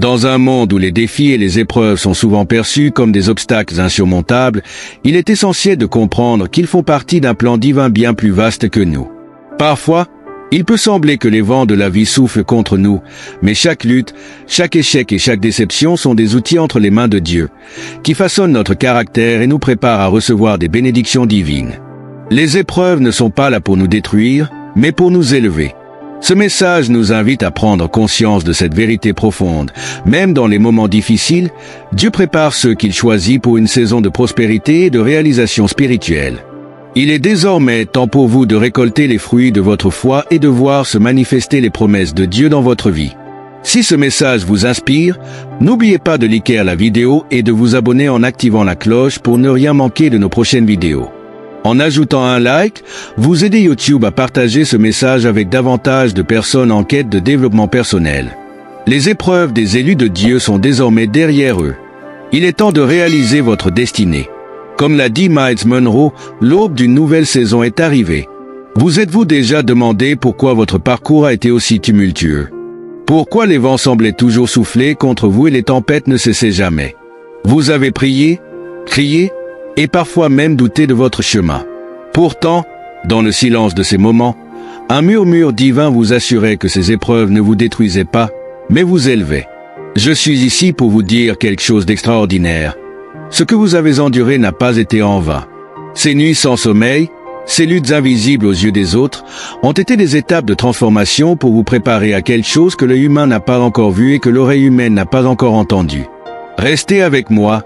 Dans un monde où les défis et les épreuves sont souvent perçus comme des obstacles insurmontables, il est essentiel de comprendre qu'ils font partie d'un plan divin bien plus vaste que nous. Parfois, il peut sembler que les vents de la vie soufflent contre nous, mais chaque lutte, chaque échec et chaque déception sont des outils entre les mains de Dieu, qui façonnent notre caractère et nous préparent à recevoir des bénédictions divines. Les épreuves ne sont pas là pour nous détruire, mais pour nous élever. Ce message nous invite à prendre conscience de cette vérité profonde. Même dans les moments difficiles, Dieu prépare ceux qu'il choisit pour une saison de prospérité et de réalisation spirituelle. Il est désormais temps pour vous de récolter les fruits de votre foi et de voir se manifester les promesses de Dieu dans votre vie. Si ce message vous inspire, n'oubliez pas de liker la vidéo et de vous abonner en activant la cloche pour ne rien manquer de nos prochaines vidéos. En ajoutant un like, vous aidez YouTube à partager ce message avec davantage de personnes en quête de développement personnel. Les épreuves des élus de Dieu sont désormais derrière eux. Il est temps de réaliser votre destinée. Comme l'a dit Miles Monroe, l'aube d'une nouvelle saison est arrivée. Vous êtes-vous déjà demandé pourquoi votre parcours a été aussi tumultueux? Pourquoi les vents semblaient toujours souffler contre vous et les tempêtes ne cessaient jamais? Vous avez prié, crié, et parfois même douté de votre chemin. Pourtant, dans le silence de ces moments, un murmure divin vous assurait que ces épreuves ne vous détruisaient pas, mais vous élevaient. Je suis ici pour vous dire quelque chose d'extraordinaire. Ce que vous avez enduré n'a pas été en vain. Ces nuits sans sommeil, ces luttes invisibles aux yeux des autres, ont été des étapes de transformation pour vous préparer à quelque chose que l'œil humain n'a pas encore vu et que l'oreille humaine n'a pas encore entendu. Restez avec moi,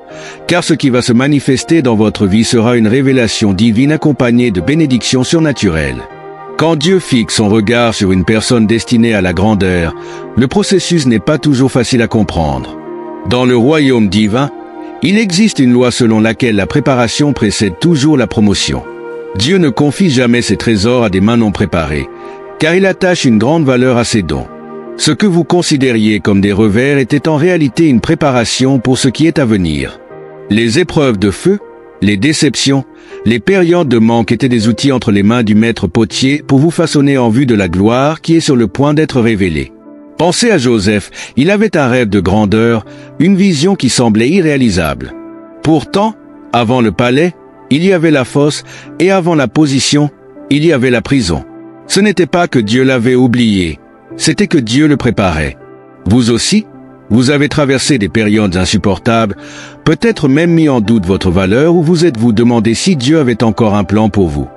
car ce qui va se manifester dans votre vie sera une révélation divine accompagnée de bénédictions surnaturelles. Quand Dieu fixe son regard sur une personne destinée à la grandeur, le processus n'est pas toujours facile à comprendre. Dans le royaume divin, il existe une loi selon laquelle la préparation précède toujours la promotion. Dieu ne confie jamais ses trésors à des mains non préparées, car il attache une grande valeur à ses dons. Ce que vous considériez comme des revers était en réalité une préparation pour ce qui est à venir. Les épreuves de feu, les déceptions, les périodes de manque étaient des outils entre les mains du maître potier pour vous façonner en vue de la gloire qui est sur le point d'être révélée. Pensez à Joseph, il avait un rêve de grandeur, une vision qui semblait irréalisable. Pourtant, avant le palais, il y avait la fosse, et avant la position, il y avait la prison. Ce n'était pas que Dieu l'avait oublié, c'était que Dieu le préparait. Vous aussi, vous avez traversé des périodes insupportables, peut-être même mis en doute votre valeur ou vous êtes-vous demandé si Dieu avait encore un plan pour vous.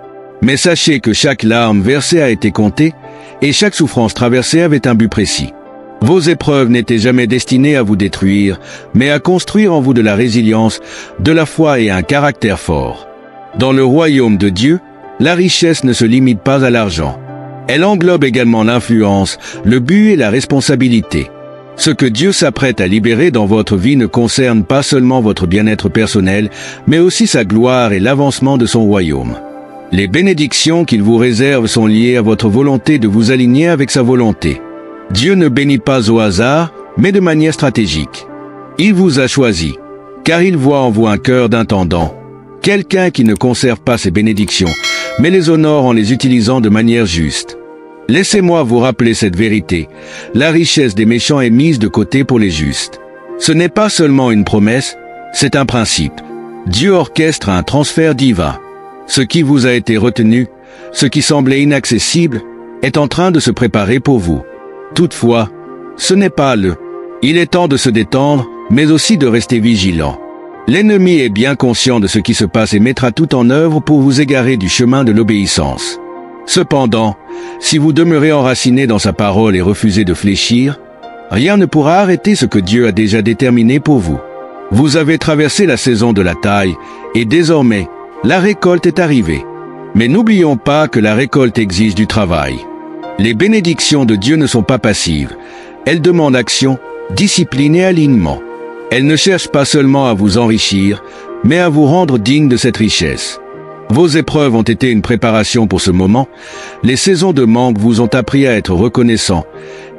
Mais sachez que chaque larme versée a été comptée et chaque souffrance traversée avait un but précis. Vos épreuves n'étaient jamais destinées à vous détruire, mais à construire en vous de la résilience, de la foi et un caractère fort. Dans le royaume de Dieu, la richesse ne se limite pas à l'argent. Elle englobe également l'influence, le but et la responsabilité. Ce que Dieu s'apprête à libérer dans votre vie ne concerne pas seulement votre bien-être personnel, mais aussi sa gloire et l'avancement de son royaume. Les bénédictions qu'il vous réserve sont liées à votre volonté de vous aligner avec sa volonté. Dieu ne bénit pas au hasard, mais de manière stratégique. Il vous a choisi, car il voit en vous un cœur d'intendant, quelqu'un qui ne conserve pas ses bénédictions, mais les honore en les utilisant de manière juste. Laissez-moi vous rappeler cette vérité. La richesse des méchants est mise de côté pour les justes. Ce n'est pas seulement une promesse, c'est un principe. Dieu orchestre un transfert divin. Ce qui vous a été retenu, ce qui semblait inaccessible, est en train de se préparer pour vous. Toutefois, ce n'est pas le. Il est temps de se détendre, mais aussi de rester vigilant. L'ennemi est bien conscient de ce qui se passe et mettra tout en œuvre pour vous égarer du chemin de l'obéissance. Cependant, si vous demeurez enraciné dans sa parole et refusez de fléchir, rien ne pourra arrêter ce que Dieu a déjà déterminé pour vous. Vous avez traversé la saison de la taille, et désormais, la récolte est arrivée. Mais n'oublions pas que la récolte exige du travail. Les bénédictions de Dieu ne sont pas passives. Elles demandent action, discipline et alignement. Elles ne cherchent pas seulement à vous enrichir, mais à vous rendre digne de cette richesse. Vos épreuves ont été une préparation pour ce moment. Les saisons de manque vous ont appris à être reconnaissants,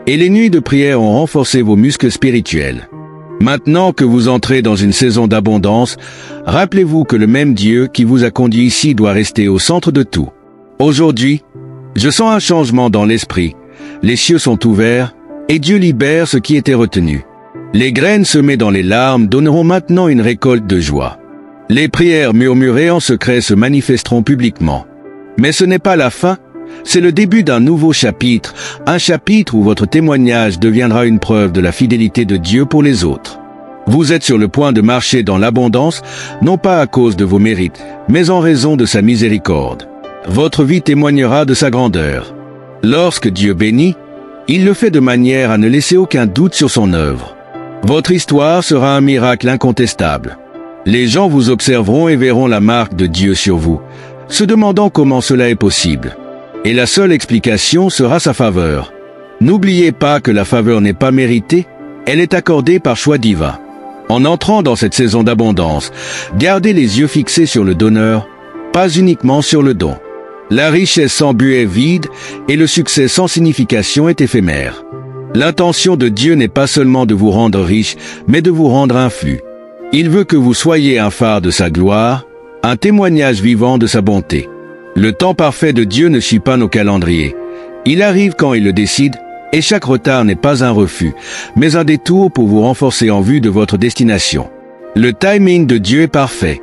et les nuits de prière ont renforcé vos muscles spirituels. Maintenant que vous entrez dans une saison d'abondance, rappelez-vous que le même Dieu qui vous a conduit ici doit rester au centre de tout. Aujourd'hui, je sens un changement dans l'esprit. Les cieux sont ouverts, et Dieu libère ce qui était retenu. Les graines semées dans les larmes donneront maintenant une récolte de joie. Les prières murmurées en secret se manifesteront publiquement. Mais ce n'est pas la fin, c'est le début d'un nouveau chapitre, un chapitre où votre témoignage deviendra une preuve de la fidélité de Dieu pour les autres. Vous êtes sur le point de marcher dans l'abondance, non pas à cause de vos mérites, mais en raison de sa miséricorde. Votre vie témoignera de sa grandeur. Lorsque Dieu bénit, il le fait de manière à ne laisser aucun doute sur son œuvre. Votre histoire sera un miracle incontestable. Les gens vous observeront et verront la marque de Dieu sur vous, se demandant comment cela est possible. Et la seule explication sera sa faveur. N'oubliez pas que la faveur n'est pas méritée, elle est accordée par choix divin. En entrant dans cette saison d'abondance, gardez les yeux fixés sur le donneur, pas uniquement sur le don. La richesse sans but est vide et le succès sans signification est éphémère. L'intention de Dieu n'est pas seulement de vous rendre riche, mais de vous rendre influx. Il veut que vous soyez un phare de sa gloire, un témoignage vivant de sa bonté. Le temps parfait de Dieu ne suit pas nos calendriers. Il arrive quand il le décide, et chaque retard n'est pas un refus, mais un détour pour vous renforcer en vue de votre destination. Le timing de Dieu est parfait.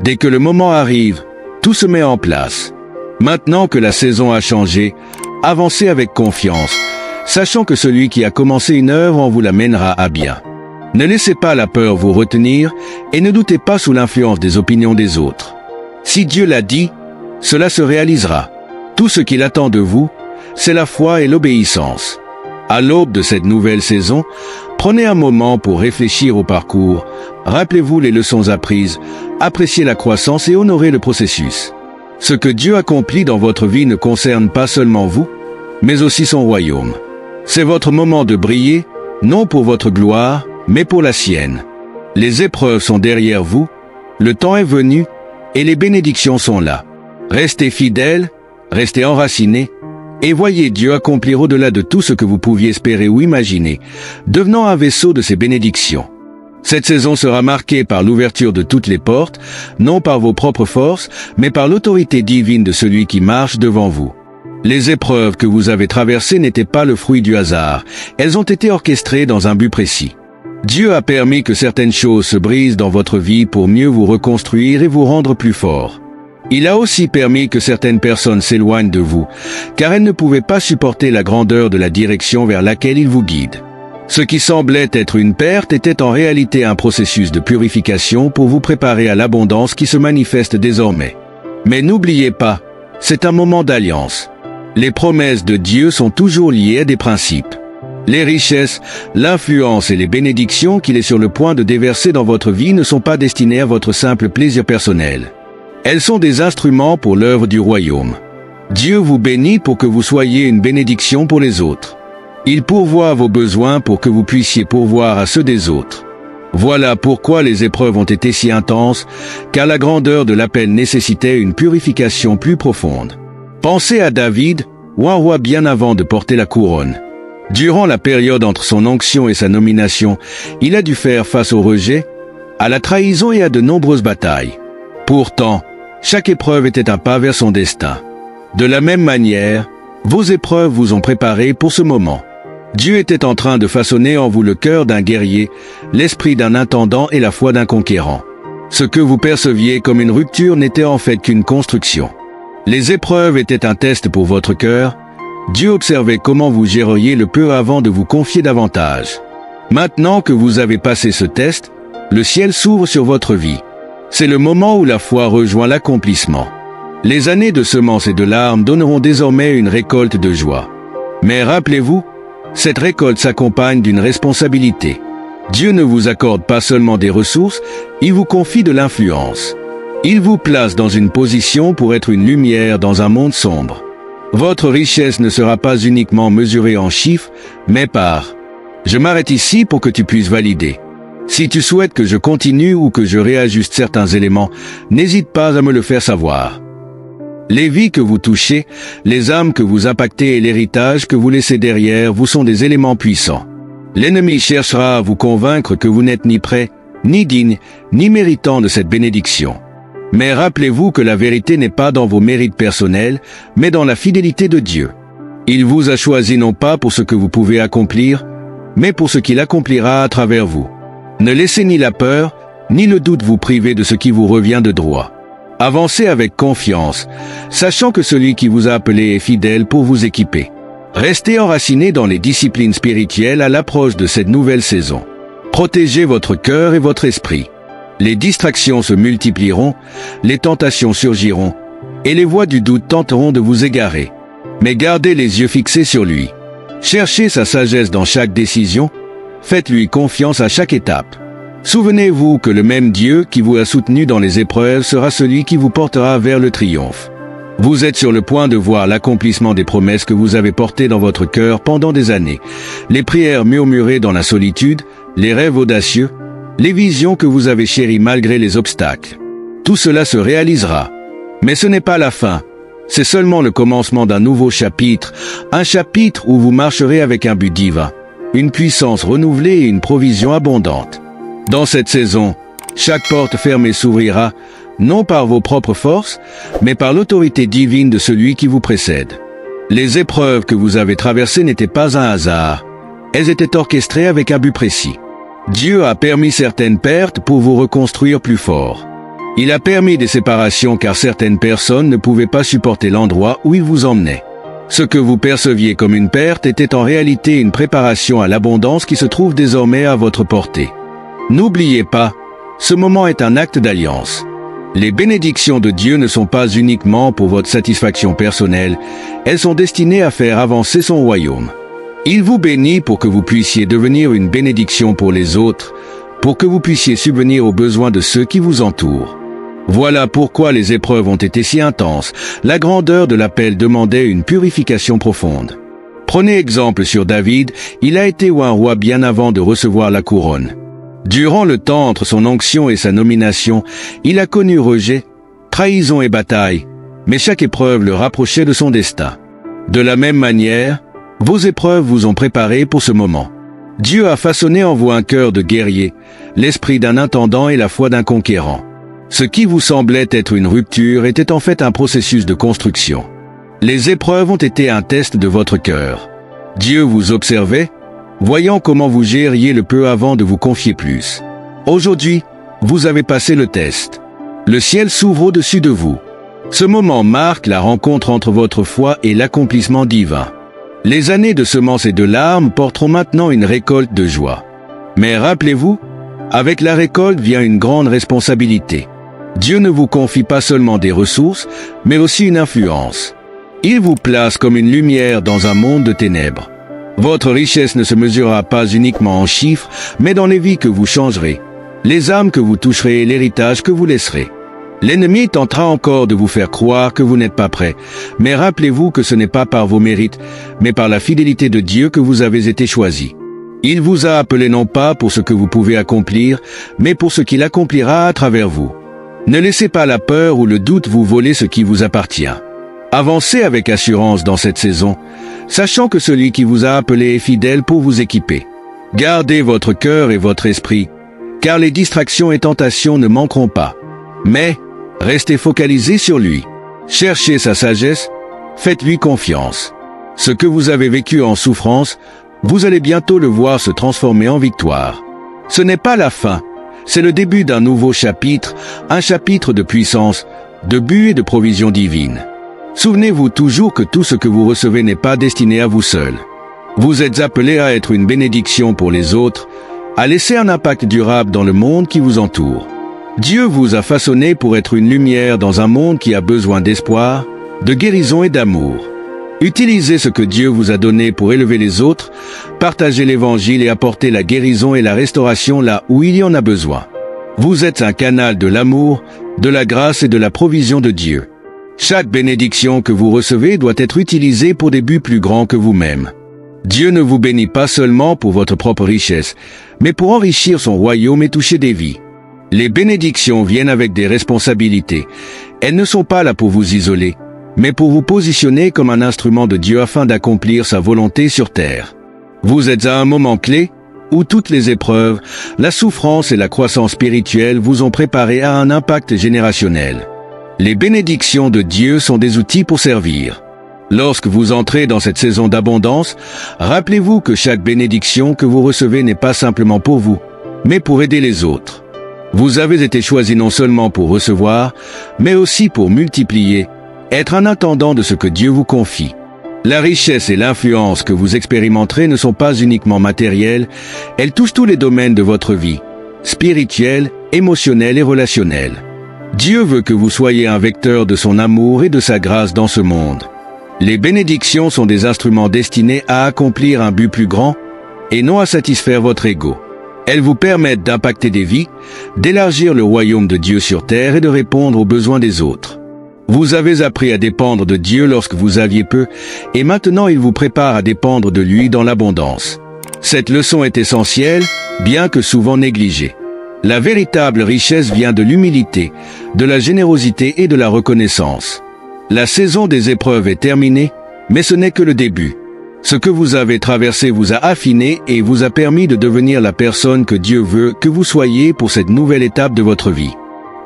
Dès que le moment arrive, tout se met en place. Maintenant que la saison a changé, avancez avec confiance, sachant que celui qui a commencé une œuvre en vous la mènera à bien. Ne laissez pas la peur vous retenir et ne doutez pas sous l'influence des opinions des autres. Si Dieu l'a dit, cela se réalisera. Tout ce qu'il attend de vous, c'est la foi et l'obéissance. À l'aube de cette nouvelle saison, prenez un moment pour réfléchir au parcours, rappelez-vous les leçons apprises, appréciez la croissance et honorez le processus. Ce que Dieu accomplit dans votre vie ne concerne pas seulement vous, mais aussi son royaume. C'est votre moment de briller, non pour votre gloire, mais pour la sienne. Les épreuves sont derrière vous, le temps est venu, et les bénédictions sont là. Restez fidèles, restez enracinés, et voyez Dieu accomplir au-delà de tout ce que vous pouviez espérer ou imaginer, devenant un vaisseau de ses bénédictions. Cette saison sera marquée par l'ouverture de toutes les portes, non par vos propres forces, mais par l'autorité divine de celui qui marche devant vous. Les épreuves que vous avez traversées n'étaient pas le fruit du hasard, elles ont été orchestrées dans un but précis. Dieu a permis que certaines choses se brisent dans votre vie pour mieux vous reconstruire et vous rendre plus fort. Il a aussi permis que certaines personnes s'éloignent de vous, car elles ne pouvaient pas supporter la grandeur de la direction vers laquelle il vous guide. Ce qui semblait être une perte était en réalité un processus de purification pour vous préparer à l'abondance qui se manifeste désormais. Mais n'oubliez pas, c'est un moment d'alliance. Les promesses de Dieu sont toujours liées à des principes. Les richesses, l'influence et les bénédictions qu'il est sur le point de déverser dans votre vie ne sont pas destinées à votre simple plaisir personnel. Elles sont des instruments pour l'œuvre du royaume. Dieu vous bénit pour que vous soyez une bénédiction pour les autres. Il pourvoit à vos besoins pour que vous puissiez pourvoir à ceux des autres. Voilà pourquoi les épreuves ont été si intenses, car la grandeur de l'appel nécessitait une purification plus profonde. Pensez à David, ou un roi bien avant de porter la couronne. Durant la période entre son onction et sa nomination, il a dû faire face au rejet, à la trahison et à de nombreuses batailles. Pourtant, chaque épreuve était un pas vers son destin. De la même manière, vos épreuves vous ont préparé pour ce moment. Dieu était en train de façonner en vous le cœur d'un guerrier, l'esprit d'un intendant et la foi d'un conquérant. Ce que vous perceviez comme une rupture n'était en fait qu'une construction. Les épreuves étaient un test pour votre cœur. Dieu observait comment vous géreriez le peu avant de vous confier davantage. Maintenant que vous avez passé ce test, le ciel s'ouvre sur votre vie. C'est le moment où la foi rejoint l'accomplissement. Les années de semences et de larmes donneront désormais une récolte de joie. Mais rappelez-vous, cette récolte s'accompagne d'une responsabilité. Dieu ne vous accorde pas seulement des ressources, il vous confie de l'influence. Il vous place dans une position pour être une lumière dans un monde sombre. Votre richesse ne sera pas uniquement mesurée en chiffres, mais par... Je m'arrête ici pour que tu puisses valider. Si tu souhaites que je continue ou que je réajuste certains éléments, n'hésite pas à me le faire savoir. Les vies que vous touchez, les âmes que vous impactez et l'héritage que vous laissez derrière vous sont des éléments puissants. L'ennemi cherchera à vous convaincre que vous n'êtes ni prêt, ni digne, ni méritant de cette bénédiction. Mais rappelez-vous que la vérité n'est pas dans vos mérites personnels, mais dans la fidélité de Dieu. Il vous a choisi non pas pour ce que vous pouvez accomplir, mais pour ce qu'il accomplira à travers vous. Ne laissez ni la peur, ni le doute vous priver de ce qui vous revient de droit. Avancez avec confiance, sachant que celui qui vous a appelé est fidèle pour vous équiper. Restez enracinés dans les disciplines spirituelles à l'approche de cette nouvelle saison. Protégez votre cœur et votre esprit. Les distractions se multiplieront, les tentations surgiront, et les voix du doute tenteront de vous égarer. Mais gardez les yeux fixés sur lui. Cherchez sa sagesse dans chaque décision, faites-lui confiance à chaque étape. Souvenez-vous que le même Dieu qui vous a soutenu dans les épreuves sera celui qui vous portera vers le triomphe. Vous êtes sur le point de voir l'accomplissement des promesses que vous avez portées dans votre cœur pendant des années. Les prières murmurées dans la solitude, les rêves audacieux, les visions que vous avez chéries malgré les obstacles. Tout cela se réalisera. Mais ce n'est pas la fin. C'est seulement le commencement d'un nouveau chapitre, un chapitre où vous marcherez avec un but divin, une puissance renouvelée et une provision abondante. Dans cette saison, chaque porte fermée s'ouvrira, non par vos propres forces, mais par l'autorité divine de celui qui vous précède. Les épreuves que vous avez traversées n'étaient pas un hasard. Elles étaient orchestrées avec un but précis. Dieu a permis certaines pertes pour vous reconstruire plus fort. Il a permis des séparations car certaines personnes ne pouvaient pas supporter l'endroit où il vous emmenait. Ce que vous perceviez comme une perte était en réalité une préparation à l'abondance qui se trouve désormais à votre portée. N'oubliez pas, ce moment est un acte d'alliance. Les bénédictions de Dieu ne sont pas uniquement pour votre satisfaction personnelle, elles sont destinées à faire avancer son royaume. Il vous bénit pour que vous puissiez devenir une bénédiction pour les autres, pour que vous puissiez subvenir aux besoins de ceux qui vous entourent. Voilà pourquoi les épreuves ont été si intenses. La grandeur de l'appel demandait une purification profonde. Prenez exemple sur David, il a été un roi bien avant de recevoir la couronne. Durant le temps entre son onction et sa nomination, il a connu rejet, trahison et bataille, mais chaque épreuve le rapprochait de son destin. De la même manière, vos épreuves vous ont préparé pour ce moment. Dieu a façonné en vous un cœur de guerrier, l'esprit d'un intendant et la foi d'un conquérant. Ce qui vous semblait être une rupture était en fait un processus de construction. Les épreuves ont été un test de votre cœur. Dieu vous observait, voyant comment vous gériez le peu avant de vous confier plus. Aujourd'hui, vous avez passé le test. Le ciel s'ouvre au-dessus de vous. Ce moment marque la rencontre entre votre foi et l'accomplissement divin. Les années de semences et de larmes porteront maintenant une récolte de joie. Mais rappelez-vous, avec la récolte vient une grande responsabilité. Dieu ne vous confie pas seulement des ressources, mais aussi une influence. Il vous place comme une lumière dans un monde de ténèbres. Votre richesse ne se mesurera pas uniquement en chiffres, mais dans les vies que vous changerez, les âmes que vous toucherez et l'héritage que vous laisserez. L'ennemi tentera encore de vous faire croire que vous n'êtes pas prêt, mais rappelez-vous que ce n'est pas par vos mérites, mais par la fidélité de Dieu que vous avez été choisi. Il vous a appelé non pas pour ce que vous pouvez accomplir, mais pour ce qu'il accomplira à travers vous. Ne laissez pas la peur ou le doute vous voler ce qui vous appartient. Avancez avec assurance dans cette saison, sachant que celui qui vous a appelé est fidèle pour vous équiper. Gardez votre cœur et votre esprit, car les distractions et tentations ne manqueront pas. Mais, restez focalisés sur lui. Cherchez sa sagesse, faites-lui confiance. Ce que vous avez vécu en souffrance, vous allez bientôt le voir se transformer en victoire. Ce n'est pas la fin, c'est le début d'un nouveau chapitre, un chapitre de puissance, de but et de provision divine. Souvenez-vous toujours que tout ce que vous recevez n'est pas destiné à vous seul. Vous êtes appelés à être une bénédiction pour les autres, à laisser un impact durable dans le monde qui vous entoure. Dieu vous a façonné pour être une lumière dans un monde qui a besoin d'espoir, de guérison et d'amour. Utilisez ce que Dieu vous a donné pour élever les autres, partagez l'Évangile et apporter la guérison et la restauration là où il y en a besoin. Vous êtes un canal de l'amour, de la grâce et de la provision de Dieu. Chaque bénédiction que vous recevez doit être utilisée pour des buts plus grands que vous-même. Dieu ne vous bénit pas seulement pour votre propre richesse, mais pour enrichir son royaume et toucher des vies. Les bénédictions viennent avec des responsabilités. Elles ne sont pas là pour vous isoler, mais pour vous positionner comme un instrument de Dieu afin d'accomplir sa volonté sur terre. Vous êtes à un moment clé où toutes les épreuves, la souffrance et la croissance spirituelle vous ont préparé à un impact générationnel. Les bénédictions de Dieu sont des outils pour servir. Lorsque vous entrez dans cette saison d'abondance, rappelez-vous que chaque bénédiction que vous recevez n'est pas simplement pour vous, mais pour aider les autres. Vous avez été choisi non seulement pour recevoir, mais aussi pour multiplier, être un intendant de ce que Dieu vous confie. La richesse et l'influence que vous expérimenterez ne sont pas uniquement matérielles, elles touchent tous les domaines de votre vie, spirituelle, émotionnelle et relationnelle. Dieu veut que vous soyez un vecteur de son amour et de sa grâce dans ce monde. Les bénédictions sont des instruments destinés à accomplir un but plus grand et non à satisfaire votre ego. Elles vous permettent d'impacter des vies, d'élargir le royaume de Dieu sur terre et de répondre aux besoins des autres. Vous avez appris à dépendre de Dieu lorsque vous aviez peu, et maintenant il vous prépare à dépendre de lui dans l'abondance. Cette leçon est essentielle, bien que souvent négligée. La véritable richesse vient de l'humilité, de la générosité et de la reconnaissance. La saison des épreuves est terminée, mais ce n'est que le début. Ce que vous avez traversé vous a affiné et vous a permis de devenir la personne que Dieu veut que vous soyez pour cette nouvelle étape de votre vie.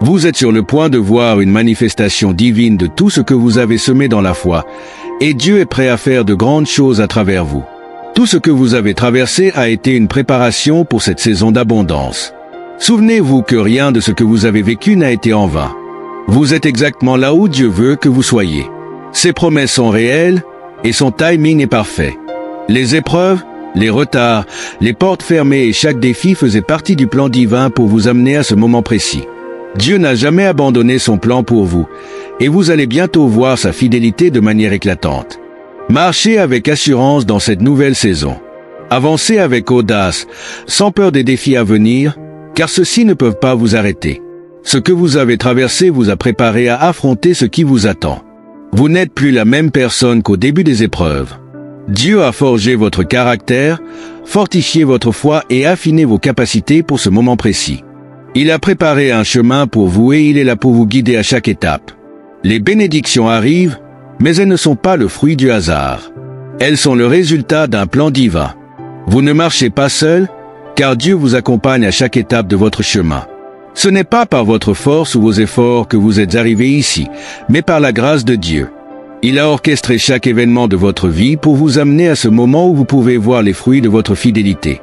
Vous êtes sur le point de voir une manifestation divine de tout ce que vous avez semé dans la foi, et Dieu est prêt à faire de grandes choses à travers vous. Tout ce que vous avez traversé a été une préparation pour cette saison d'abondance. Souvenez-vous que rien de ce que vous avez vécu n'a été en vain. Vous êtes exactement là où Dieu veut que vous soyez. Ses promesses sont réelles et son timing est parfait. Les épreuves, les retards, les portes fermées et chaque défi faisaient partie du plan divin pour vous amener à ce moment précis. Dieu n'a jamais abandonné son plan pour vous et vous allez bientôt voir sa fidélité de manière éclatante. Marchez avec assurance dans cette nouvelle saison. Avancez avec audace, sans peur des défis à venir, car ceux-ci ne peuvent pas vous arrêter. Ce que vous avez traversé vous a préparé à affronter ce qui vous attend. Vous n'êtes plus la même personne qu'au début des épreuves. Dieu a forgé votre caractère, fortifié votre foi et affiné vos capacités pour ce moment précis. Il a préparé un chemin pour vous et il est là pour vous guider à chaque étape. Les bénédictions arrivent, mais elles ne sont pas le fruit du hasard. Elles sont le résultat d'un plan divin. Vous ne marchez pas seul, car Dieu vous accompagne à chaque étape de votre chemin. Ce n'est pas par votre force ou vos efforts que vous êtes arrivés ici, mais par la grâce de Dieu. Il a orchestré chaque événement de votre vie pour vous amener à ce moment où vous pouvez voir les fruits de votre fidélité.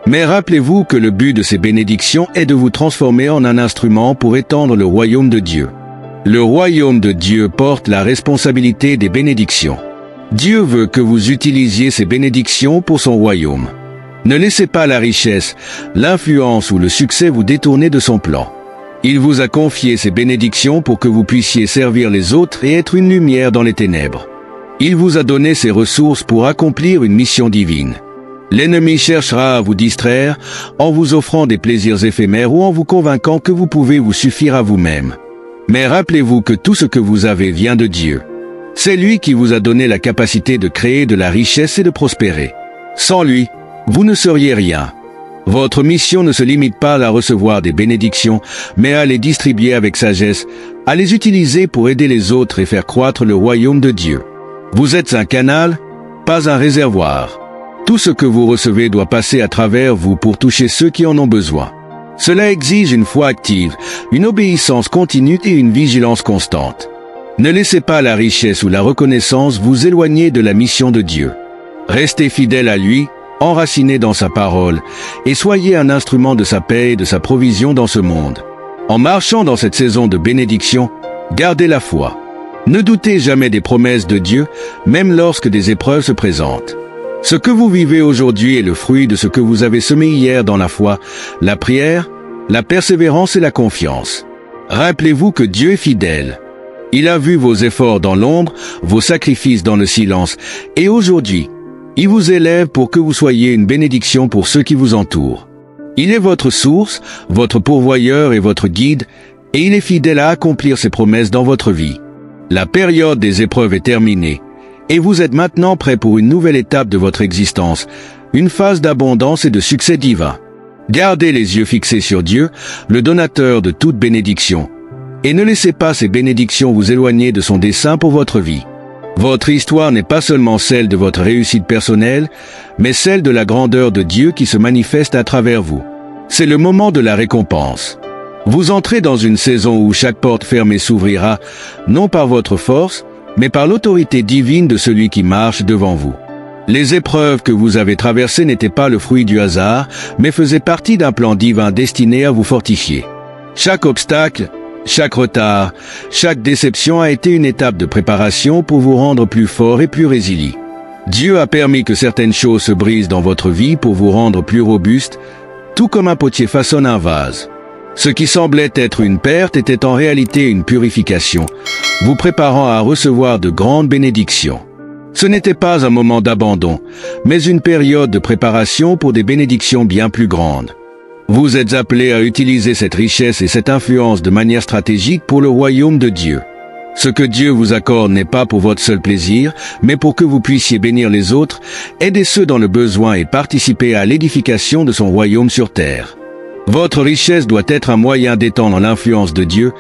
Mais rappelez-vous que le but de ces bénédictions est de vous transformer en un instrument pour étendre le royaume de Dieu. Le royaume de Dieu porte la responsabilité des bénédictions. Dieu veut que vous utilisiez ces bénédictions pour son royaume. Ne laissez pas la richesse, l'influence ou le succès vous détourner de son plan. Il vous a confié ces bénédictions pour que vous puissiez servir les autres et être une lumière dans les ténèbres. Il vous a donné ces ressources pour accomplir une mission divine. L'ennemi cherchera à vous distraire en vous offrant des plaisirs éphémères ou en vous convainquant que vous pouvez vous suffire à vous-même. Mais rappelez-vous que tout ce que vous avez vient de Dieu. C'est lui qui vous a donné la capacité de créer de la richesse et de prospérer. Sans lui, vous ne seriez rien. Votre mission ne se limite pas à recevoir des bénédictions, mais à les distribuer avec sagesse, à les utiliser pour aider les autres et faire croître le royaume de Dieu. Vous êtes un canal, pas un réservoir. Tout ce que vous recevez doit passer à travers vous pour toucher ceux qui en ont besoin. Cela exige une foi active, une obéissance continue et une vigilance constante. Ne laissez pas la richesse ou la reconnaissance vous éloigner de la mission de Dieu. Restez fidèle à lui, enraciné dans sa parole, et soyez un instrument de sa paix et de sa provision dans ce monde. En marchant dans cette saison de bénédiction, gardez la foi. Ne doutez jamais des promesses de Dieu, même lorsque des épreuves se présentent. Ce que vous vivez aujourd'hui est le fruit de ce que vous avez semé hier dans la foi, la prière, la persévérance et la confiance. Rappelez-vous que Dieu est fidèle. Il a vu vos efforts dans l'ombre, vos sacrifices dans le silence, et aujourd'hui, il vous élève pour que vous soyez une bénédiction pour ceux qui vous entourent. Il est votre source, votre pourvoyeur et votre guide, et il est fidèle à accomplir ses promesses dans votre vie. La période des épreuves est terminée, et vous êtes maintenant prêt pour une nouvelle étape de votre existence, une phase d'abondance et de succès divin. Gardez les yeux fixés sur Dieu, le donateur de toute bénédiction, et ne laissez pas ces bénédictions vous éloigner de son dessein pour votre vie. Votre histoire n'est pas seulement celle de votre réussite personnelle, mais celle de la grandeur de Dieu qui se manifeste à travers vous. C'est le moment de la récompense. Vous entrez dans une saison où chaque porte fermée s'ouvrira, non par votre force, mais par l'autorité divine de celui qui marche devant vous. Les épreuves que vous avez traversées n'étaient pas le fruit du hasard, mais faisaient partie d'un plan divin destiné à vous fortifier. Chaque obstacle, chaque retard, chaque déception a été une étape de préparation pour vous rendre plus fort et plus résilient. Dieu a permis que certaines choses se brisent dans votre vie pour vous rendre plus robuste, tout comme un potier façonne un vase. Ce qui semblait être une perte était en réalité une purification, vous préparant à recevoir de grandes bénédictions. Ce n'était pas un moment d'abandon, mais une période de préparation pour des bénédictions bien plus grandes. Vous êtes appelés à utiliser cette richesse et cette influence de manière stratégique pour le royaume de Dieu. Ce que Dieu vous accorde n'est pas pour votre seul plaisir, mais pour que vous puissiez bénir les autres, aider ceux dans le besoin et participer à l'édification de son royaume sur terre. Votre richesse doit être un moyen d'étendre l'influence de Dieu,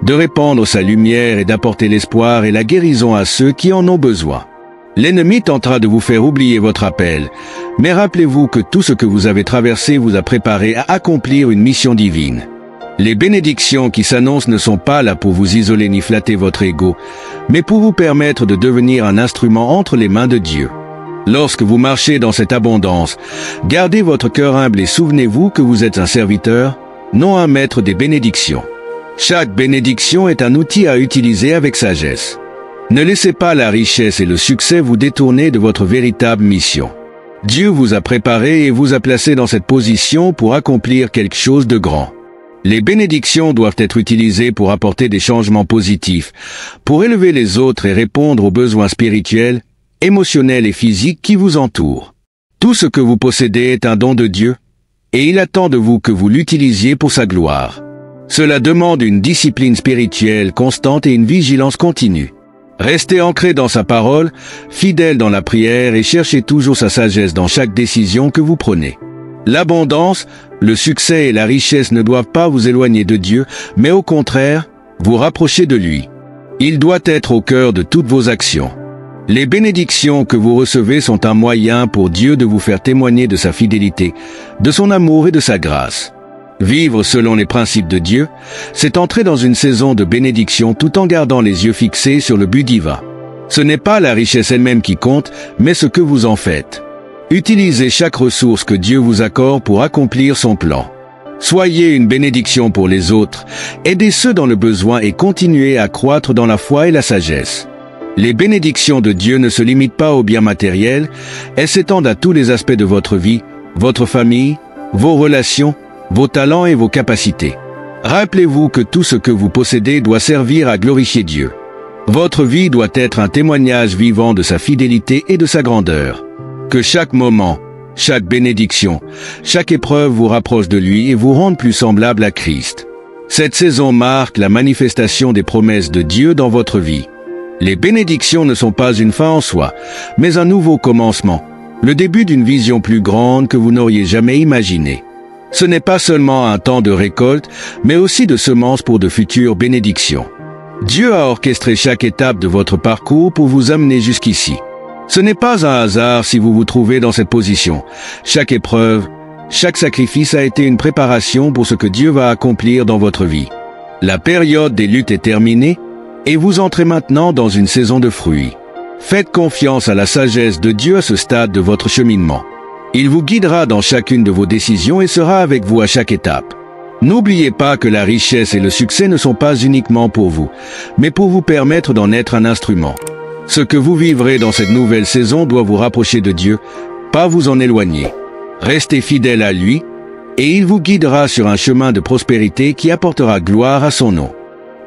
de répandre sa lumière et d'apporter l'espoir et la guérison à ceux qui en ont besoin. L'ennemi tentera de vous faire oublier votre appel, mais rappelez-vous que tout ce que vous avez traversé vous a préparé à accomplir une mission divine. Les bénédictions qui s'annoncent ne sont pas là pour vous isoler ni flatter votre ego, mais pour vous permettre de devenir un instrument entre les mains de Dieu. Lorsque vous marchez dans cette abondance, gardez votre cœur humble et souvenez-vous que vous êtes un serviteur, non un maître des bénédictions. Chaque bénédiction est un outil à utiliser avec sagesse. Ne laissez pas la richesse et le succès vous détourner de votre véritable mission. Dieu vous a préparé et vous a placé dans cette position pour accomplir quelque chose de grand. Les bénédictions doivent être utilisées pour apporter des changements positifs, pour élever les autres et répondre aux besoins spirituels, émotionnels et physiques qui vous entourent. Tout ce que vous possédez est un don de Dieu, et il attend de vous que vous l'utilisiez pour sa gloire. Cela demande une discipline spirituelle constante et une vigilance continue. Restez ancré dans sa parole, fidèle dans la prière et cherchez toujours sa sagesse dans chaque décision que vous prenez. L'abondance, le succès et la richesse ne doivent pas vous éloigner de Dieu, mais au contraire, vous rapprocher de lui. Il doit être au cœur de toutes vos actions. Les bénédictions que vous recevez sont un moyen pour Dieu de vous faire témoigner de sa fidélité, de son amour et de sa grâce. Vivre selon les principes de Dieu, c'est entrer dans une saison de bénédiction tout en gardant les yeux fixés sur le but divin. Ce n'est pas la richesse elle-même qui compte, mais ce que vous en faites. Utilisez chaque ressource que Dieu vous accorde pour accomplir son plan. Soyez une bénédiction pour les autres, aidez ceux dans le besoin et continuez à croître dans la foi et la sagesse. Les bénédictions de Dieu ne se limitent pas aux biens matériels, elles s'étendent à tous les aspects de votre vie, votre famille, vos relations, vos talents et vos capacités. Rappelez-vous que tout ce que vous possédez doit servir à glorifier Dieu. Votre vie doit être un témoignage vivant de sa fidélité et de sa grandeur. Que chaque moment, chaque bénédiction, chaque épreuve vous rapproche de lui et vous rende plus semblable à Christ. Cette saison marque la manifestation des promesses de Dieu dans votre vie. Les bénédictions ne sont pas une fin en soi, mais un nouveau commencement, le début d'une vision plus grande que vous n'auriez jamais imaginée. Ce n'est pas seulement un temps de récolte, mais aussi de semences pour de futures bénédictions. Dieu a orchestré chaque étape de votre parcours pour vous amener jusqu'ici. Ce n'est pas un hasard si vous vous trouvez dans cette position. Chaque épreuve, chaque sacrifice a été une préparation pour ce que Dieu va accomplir dans votre vie. La période des luttes est terminée et vous entrez maintenant dans une saison de fruits. Faites confiance à la sagesse de Dieu à ce stade de votre cheminement. Il vous guidera dans chacune de vos décisions et sera avec vous à chaque étape. N'oubliez pas que la richesse et le succès ne sont pas uniquement pour vous, mais pour vous permettre d'en être un instrument. Ce que vous vivrez dans cette nouvelle saison doit vous rapprocher de Dieu, pas vous en éloigner. Restez fidèle à lui, et il vous guidera sur un chemin de prospérité qui apportera gloire à son nom.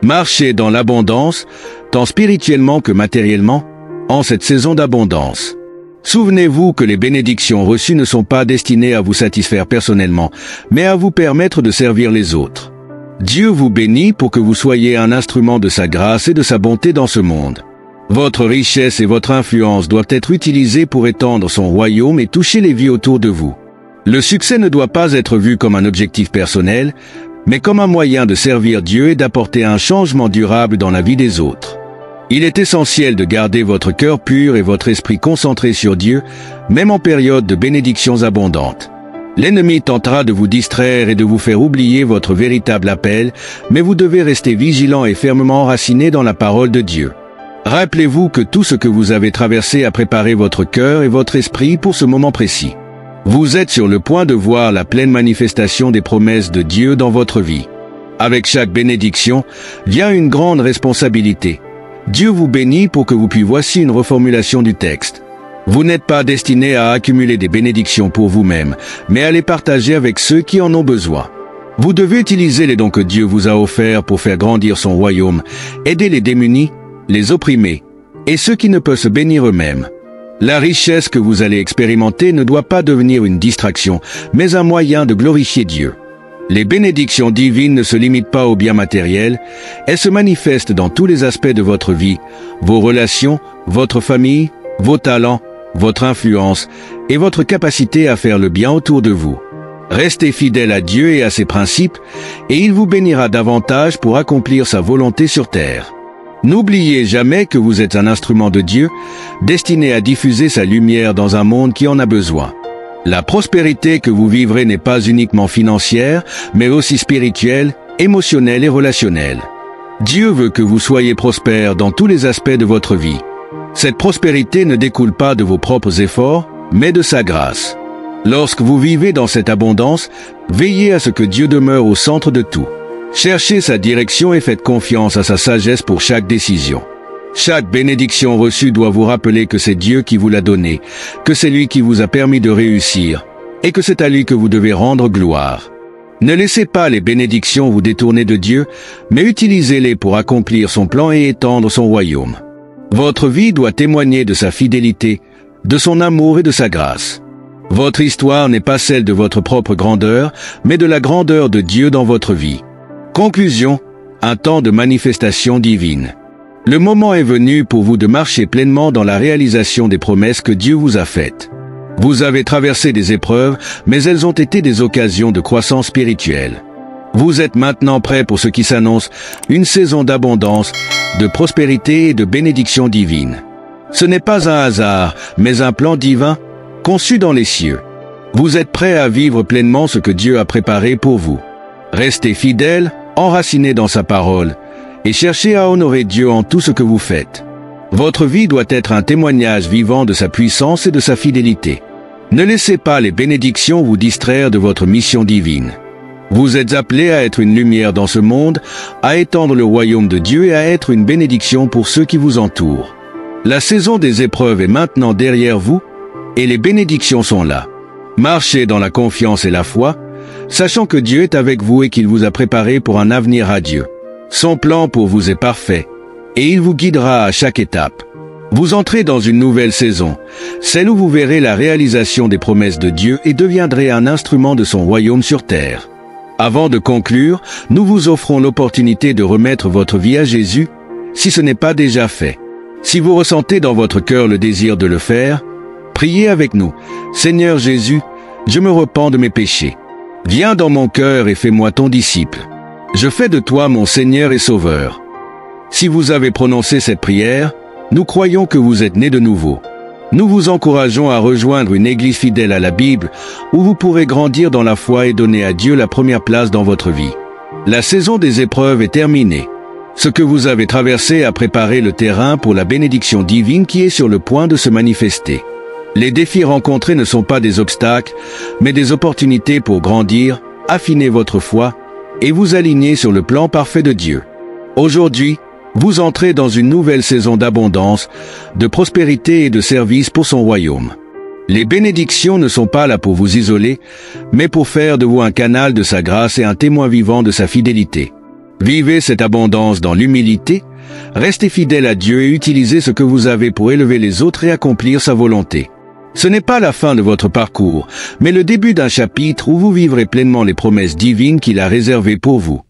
Marchez dans l'abondance, tant spirituellement que matériellement, en cette saison d'abondance. Souvenez-vous que les bénédictions reçues ne sont pas destinées à vous satisfaire personnellement, mais à vous permettre de servir les autres. Dieu vous bénit pour que vous soyez un instrument de sa grâce et de sa bonté dans ce monde. Votre richesse et votre influence doivent être utilisées pour étendre son royaume et toucher les vies autour de vous. Le succès ne doit pas être vu comme un objectif personnel, mais comme un moyen de servir Dieu et d'apporter un changement durable dans la vie des autres. Il est essentiel de garder votre cœur pur et votre esprit concentré sur Dieu, même en période de bénédictions abondantes. L'ennemi tentera de vous distraire et de vous faire oublier votre véritable appel, mais vous devez rester vigilant et fermement enraciné dans la parole de Dieu. Rappelez-vous que tout ce que vous avez traversé a préparé votre cœur et votre esprit pour ce moment précis. Vous êtes sur le point de voir la pleine manifestation des promesses de Dieu dans votre vie. Avec chaque bénédiction vient une grande responsabilité. Dieu vous bénit pour que vous puissiez. Voici une reformulation du texte. Vous n'êtes pas destiné à accumuler des bénédictions pour vous-même, mais à les partager avec ceux qui en ont besoin. Vous devez utiliser les dons que Dieu vous a offerts pour faire grandir son royaume, aider les démunis, les opprimés, et ceux qui ne peuvent se bénir eux-mêmes. La richesse que vous allez expérimenter ne doit pas devenir une distraction, mais un moyen de glorifier Dieu. Les bénédictions divines ne se limitent pas aux biens matériels, elles se manifestent dans tous les aspects de votre vie, vos relations, votre famille, vos talents, votre influence et votre capacité à faire le bien autour de vous. Restez fidèle à Dieu et à ses principes, et il vous bénira davantage pour accomplir sa volonté sur terre. N'oubliez jamais que vous êtes un instrument de Dieu, destiné à diffuser sa lumière dans un monde qui en a besoin. La prospérité que vous vivrez n'est pas uniquement financière, mais aussi spirituelle, émotionnelle et relationnelle. Dieu veut que vous soyez prospères dans tous les aspects de votre vie. Cette prospérité ne découle pas de vos propres efforts, mais de sa grâce. Lorsque vous vivez dans cette abondance, veillez à ce que Dieu demeure au centre de tout. Cherchez sa direction et faites confiance à sa sagesse pour chaque décision. Chaque bénédiction reçue doit vous rappeler que c'est Dieu qui vous l'a donnée, que c'est lui qui vous a permis de réussir, et que c'est à lui que vous devez rendre gloire. Ne laissez pas les bénédictions vous détourner de Dieu, mais utilisez-les pour accomplir son plan et étendre son royaume. Votre vie doit témoigner de sa fidélité, de son amour et de sa grâce. Votre histoire n'est pas celle de votre propre grandeur, mais de la grandeur de Dieu dans votre vie. Conclusion, un temps de manifestation divine. Le moment est venu pour vous de marcher pleinement dans la réalisation des promesses que Dieu vous a faites. Vous avez traversé des épreuves, mais elles ont été des occasions de croissance spirituelle. Vous êtes maintenant prêts pour ce qui s'annonce, une saison d'abondance, de prospérité et de bénédiction divine. Ce n'est pas un hasard, mais un plan divin, conçu dans les cieux. Vous êtes prêts à vivre pleinement ce que Dieu a préparé pour vous. Restez fidèles, enracinés dans sa parole, et cherchez à honorer Dieu en tout ce que vous faites. Votre vie doit être un témoignage vivant de sa puissance et de sa fidélité. Ne laissez pas les bénédictions vous distraire de votre mission divine. Vous êtes appelés à être une lumière dans ce monde, à étendre le royaume de Dieu et à être une bénédiction pour ceux qui vous entourent. La saison des épreuves est maintenant derrière vous, et les bénédictions sont là. Marchez dans la confiance et la foi, sachant que Dieu est avec vous et qu'il vous a préparé pour un avenir radieux. Son plan pour vous est parfait, et il vous guidera à chaque étape. Vous entrez dans une nouvelle saison, celle où vous verrez la réalisation des promesses de Dieu et deviendrez un instrument de son royaume sur terre. Avant de conclure, nous vous offrons l'opportunité de remettre votre vie à Jésus, si ce n'est pas déjà fait. Si vous ressentez dans votre cœur le désir de le faire, priez avec nous. Seigneur Jésus, je me repens de mes péchés. Viens dans mon cœur et fais-moi ton disciple. Je fais de toi mon Seigneur et Sauveur. Si vous avez prononcé cette prière, nous croyons que vous êtes né de nouveau. Nous vous encourageons à rejoindre une église fidèle à la Bible où vous pourrez grandir dans la foi et donner à Dieu la première place dans votre vie. La saison des épreuves est terminée. Ce que vous avez traversé a préparé le terrain pour la bénédiction divine qui est sur le point de se manifester. Les défis rencontrés ne sont pas des obstacles, mais des opportunités pour grandir, affiner votre foi et vous aligner sur le plan parfait de Dieu. Aujourd'hui, vous entrez dans une nouvelle saison d'abondance, de prospérité et de service pour son royaume. Les bénédictions ne sont pas là pour vous isoler, mais pour faire de vous un canal de sa grâce et un témoin vivant de sa fidélité. Vivez cette abondance dans l'humilité, restez fidèles à Dieu et utilisez ce que vous avez pour élever les autres et accomplir sa volonté. Ce n'est pas la fin de votre parcours, mais le début d'un chapitre où vous vivrez pleinement les promesses divines qu'il a réservées pour vous.